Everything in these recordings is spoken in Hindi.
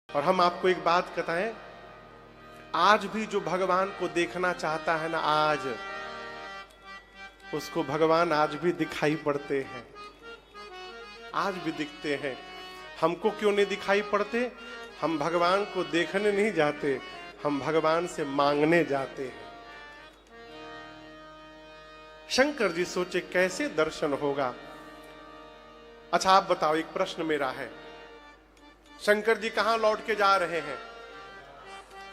और हम आपको एक बात बताएं, आज भी जो भगवान को देखना चाहता है ना, आज उसको भगवान आज भी दिखाई पड़ते हैं, आज भी दिखते हैं। हमको क्यों नहीं दिखाई पड़ते? हम भगवान को देखने नहीं जाते, हम भगवान से मांगने जाते हैं। शंकर जी सोचे कैसे दर्शन होगा। अच्छा आप बताओ, एक प्रश्न मेरा है, शंकर जी कहां लौट के जा रहे हैं?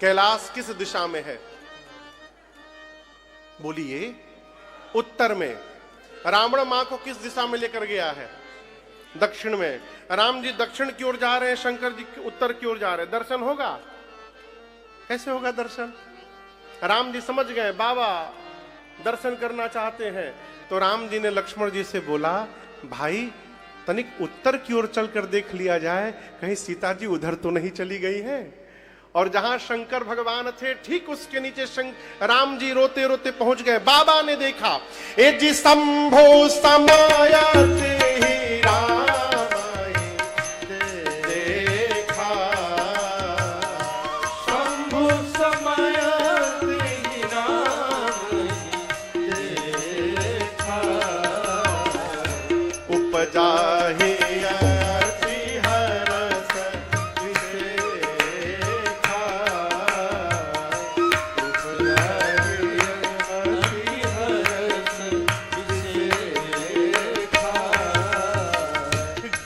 कैलाश किस दिशा में है? बोलिए। उत्तर में। रावण मां को किस दिशा में लेकर गया है? दक्षिण में। राम जी दक्षिण की ओर जा रहे हैं, शंकर जी उत्तर की ओर जा रहे हैं। दर्शन होगा? कैसे होगा दर्शन? राम जी समझ गए बाबा दर्शन करना चाहते हैं, तो राम जी ने लक्ष्मण जी से बोला, भाई तनिक उत्तर की ओर चलकर देख लिया जाए, कहीं सीता जी उधर तो नहीं चली गई हैं। और जहां शंकर भगवान थे ठीक उसके नीचे राम जी रोते रोते पहुंच गए। बाबा ने देखा, ए जी शंभो समायाते ही राम देखा, शंभो समायाते ही राम देखा, उपजा ही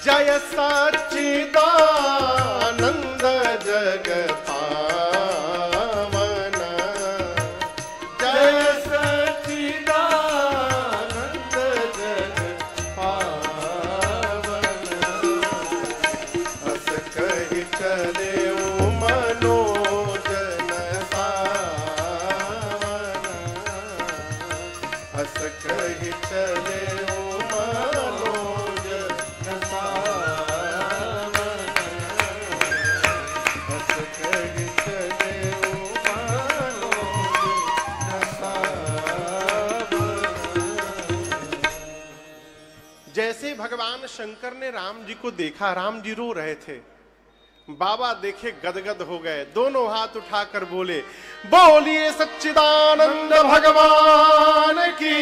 जय सच्चिदानंद जग पावन, जय सच्चिदानंद जग पावन, हस कहि चले मनोजन सावन, हस कहि चले जैसे भगवान शंकर ने राम जी को देखा, राम जी रो रहे थे, बाबा देखे गदगद हो गए, दोनों हाथ उठाकर बोले, बोलिए सच्चिदानंद भगवान की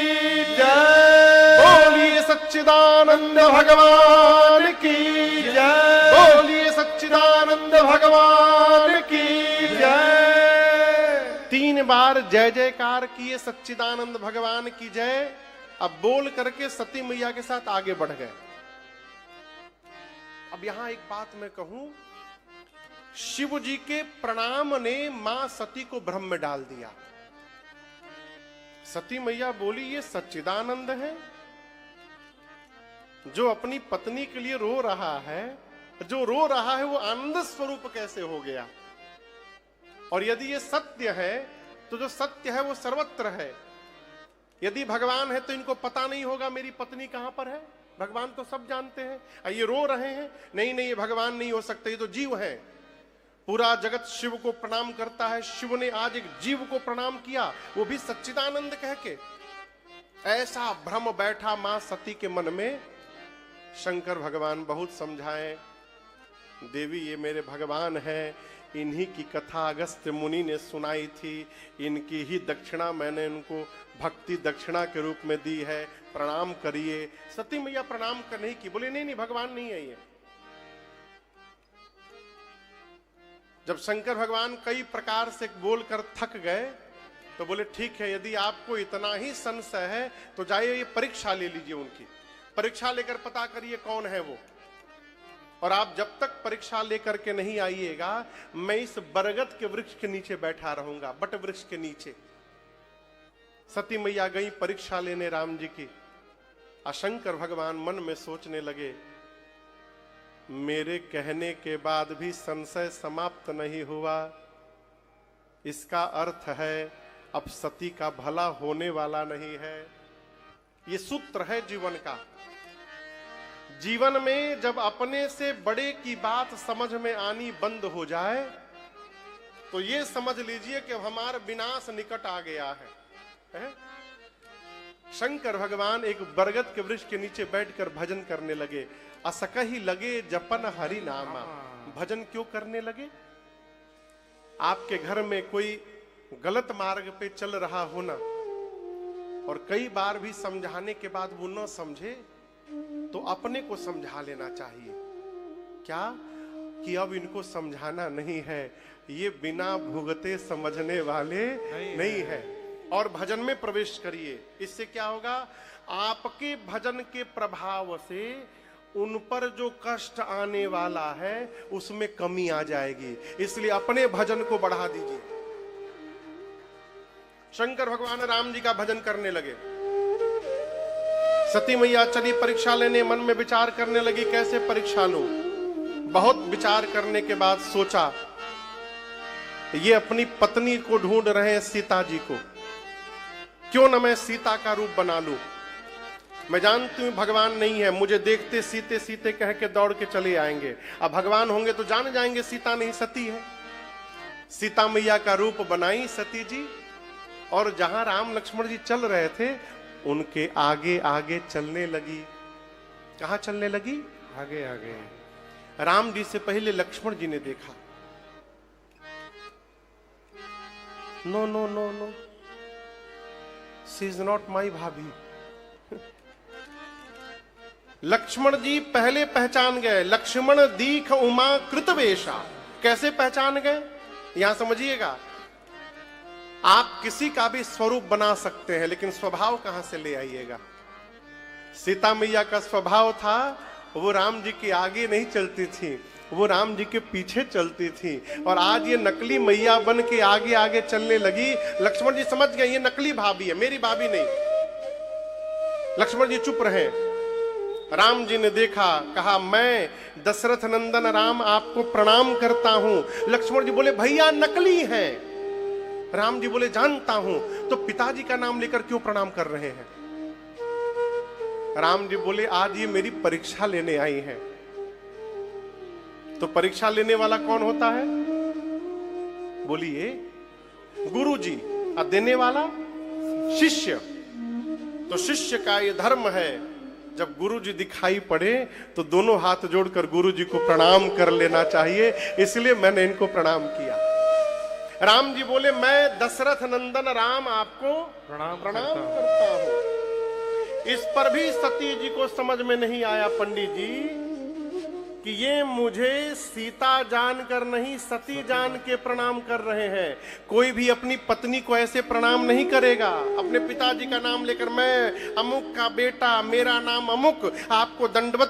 जय, बोलिए सच्चिदानंद भगवान की जय, बोलिए सच्चिदानंद भगवान की जय। 3 बार जय जयकार किए, सच्चिदानंद भगवान की जय। अब बोल करके सती मैया के साथ आगे बढ़ गए। अब यहां एक बात मैं कहूं, शिव जी के प्रणाम ने मां सती को भ्रम में डाल दिया। सती मैया बोली, ये सच्चिदानंद है जो अपनी पत्नी के लिए रो रहा है, जो रो रहा है वो आनंद स्वरूप कैसे हो गया? और यदि ये सत्य है तो जो सत्य है वो सर्वत्र है। यदि भगवान है तो इनको पता नहीं होगा मेरी पत्नी कहां पर है? भगवान तो सब जानते हैं। ये रो रहे हैं, नहीं नहीं ये भगवान नहीं हो सकते, ये तो जीव है। पूरा जगत शिव को प्रणाम करता है, शिव ने आज एक जीव को प्रणाम किया, वो भी सच्चिदानंद कह के। ऐसा भ्रम बैठा मां सती के मन में। शंकर भगवान बहुत समझाए, देवी ये मेरे भगवान है, इन्हीं की कथा अगस्त्य मुनि ने सुनाई थी, इनकी ही दक्षिणा मैंने उनको भक्ति दक्षिणा के रूप में दी है, प्रणाम करिए। सती मैया प्रणाम कर नहीं की, बोले नहीं नहीं भगवान नहीं है ये। जब शंकर भगवान कई प्रकार से बोलकर थक गए तो बोले ठीक है, यदि आपको इतना ही संशय है तो जाइए ये परीक्षा ले लीजिए, उनकी परीक्षा लेकर पता करिए कौन है वो। और आप जब तक परीक्षा लेकर के नहीं आइएगा, मैं इस बरगद के वृक्ष के नीचे बैठा रहूंगा, बट वृक्ष के नीचे। सती मैया गई परीक्षा लेने राम जी की। शंकर भगवान मन में सोचने लगे, मेरे कहने के बाद भी संशय समाप्त नहीं हुआ, इसका अर्थ है अब सती का भला होने वाला नहीं है। ये सूत्र है जीवन का। जीवन में जब अपने से बड़े की बात समझ में आनी बंद हो जाए तो ये समझ लीजिए कि हमारा विनाश निकट आ गया है? शंकर भगवान एक बरगद के वृक्ष के नीचे बैठकर भजन करने लगे। असकही लगे जपन हरि नामा, भजन क्यों करने लगे? आपके घर में कोई गलत मार्ग पे चल रहा हो ना, और कई बार भी समझाने के बाद वो न समझे, तो अपने को समझा लेना चाहिए। क्या? कि अब इनको समझाना नहीं है, ये बिना भुगते समझने वाले नहीं है। और भजन में प्रवेश करिए। इससे क्या होगा? आपके भजन के प्रभाव से उन पर जो कष्ट आने वाला है उसमें कमी आ जाएगी। इसलिए अपने भजन को बढ़ा दीजिए। शंकर भगवान राम जी का भजन करने लगे। सती मैया चली परीक्षा लेने, मन में विचार करने लगी कैसे परीक्षा लूं। बहुत विचार करने के बाद सोचा, ये अपनी पत्नी को ढूंढ रहे हैं, सीता जी को, क्यों न मैं सीता का रूप बना लूं। मैं जानती हूं भगवान नहीं है, मुझे देखते सीते सीते कह के दौड़ के चले आएंगे। अब भगवान होंगे तो जान जाएंगे सीता नहीं सती है। सीता मैया का रूप बनाई सती जी, और जहां राम लक्ष्मण जी चल रहे थे उनके आगे आगे चलने लगी। कहां चलने लगी? आगे आगे। राम जी से पहले लक्ष्मण जी ने देखा, no no no no, she is not my भाभी। लक्ष्मण जी पहले पहचान गए। लक्ष्मण दीख उमा कृतवेशा। कैसे पहचान गए? यहां समझिएगा, आप किसी का भी स्वरूप बना सकते हैं, लेकिन स्वभाव कहां से ले आइएगा। सीता मैया का स्वभाव था, वो राम जी के आगे नहीं चलती थी, वो राम जी के पीछे चलती थी। और आज ये नकली मैया बन के आगे आगे चलने लगी। लक्ष्मण जी समझ गए ये नकली भाभी है, मेरी भाभी नहीं। लक्ष्मण जी चुप रहे। राम जी ने देखा, कहा मैं दशरथ नंदन राम आपको प्रणाम करता हूं। लक्ष्मण जी बोले भैया नकली है। राम जी बोले जानता हूं, तो पिताजी का नाम लेकर क्यों प्रणाम कर रहे हैं? राम जी बोले आज ये मेरी परीक्षा लेने आई है। तो परीक्षा लेने वाला कौन होता है? बोलिए गुरु जी, और देने वाला शिष्य। तो शिष्य का ये धर्म है, जब गुरु जी दिखाई पड़े तो दोनों हाथ जोड़कर गुरु जी को प्रणाम कर लेना चाहिए। इसलिए मैंने इनको प्रणाम किया। राम जी बोले मैं दशरथ नंदन राम आपको प्रणाम करता हूं। इस पर भी सती जी को समझ में नहीं आया पंडित जी कि ये मुझे सीता जानकर नहीं सती जान के प्रणाम कर रहे हैं। कोई भी अपनी पत्नी को ऐसे प्रणाम नहीं करेगा। अपने पिताजी का नाम लेकर मैं अमुक का बेटा, मेरा नाम अमुक, आपको दंडवत